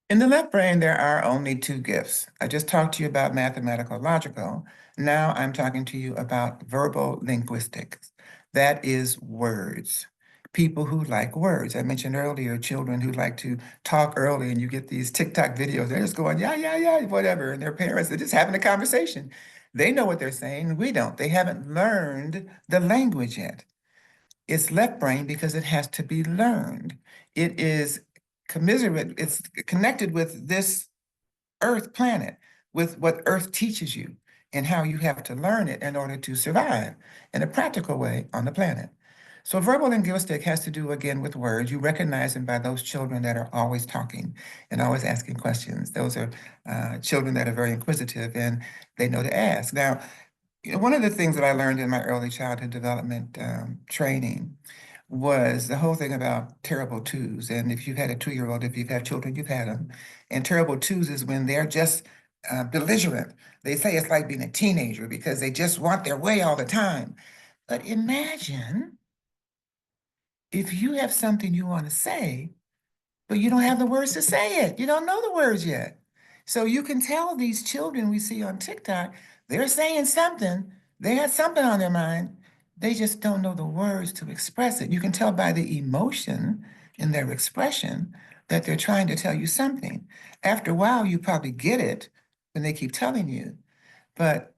In the left brain, there are only two gifts. I just talked to you about mathematical logical. Now I'm talking to you about verbal linguistics. That is words. People who like words. I mentioned earlier, children who like to talk early, and you get these TikTok videos. They're just going, yeah, yeah, yeah, whatever. And their parents, they're just having a conversation. They know what they're saying. We don't. They haven't learned the language yet. It's left brain because it has to be learned. It is commiserate, it's connected with this Earth planet, with what Earth teaches you and how you have to learn it in order to survive in a practical way on the planet. So verbal linguistic has to do again with words. You recognize them by those children that are always talking and always asking questions. Those are children that are very inquisitive and they know to ask. Now, one of the things that I learned in my early childhood development training was the whole thing about terrible twos. And if you've had a 2-year-old, if you've had children, you've had them. And terrible twos is when they're just belligerent. They say it's like being a teenager because they just want their way all the time. But imagine if you have something you want to say, but you don't have the words to say it. You don't know the words yet. So you can tell these children we see on TikTok, they're saying something. They had something on their mind. They just don't know the words to express it. You can tell by the emotion in their expression that they're trying to tell you something. After a while, you probably get it when they keep telling you. But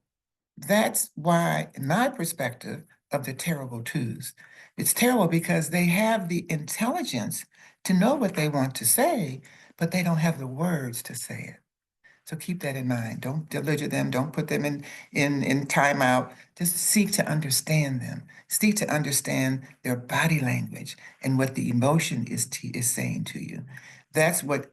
that's why, in my perspective of the terrible twos, it's terrible because they have the intelligence to know what they want to say, but they don't have the words to say it. So keep that in mind. Don't belittle them. Don't put them in timeout. Just seek to understand them. Seek to understand their body language and what the emotion is saying to you. That's what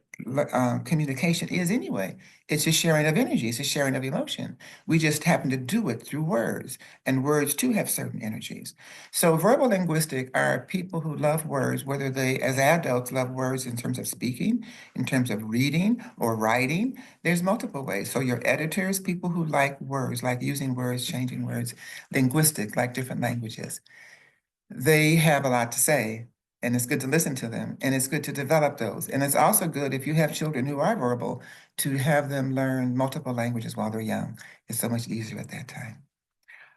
communication is anyway. It's a sharing of energy. It's a sharing of emotion. We just happen to do it through words, and words too have certain energies. So verbal linguistic are people who love words, whether they, as adults, love words in terms of speaking, in terms of reading or writing. There's multiple ways. So your editors, people who like words, like using words, changing words, linguistic, like different languages. They have a lot to say, and it's good to listen to them, and it's good to develop those. And it's also good if you have children who are verbal to have them learn multiple languages while they're young. It's so much easier at that time.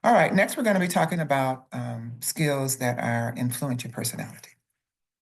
All right, next we're going to be talking about skills that are influence your personality.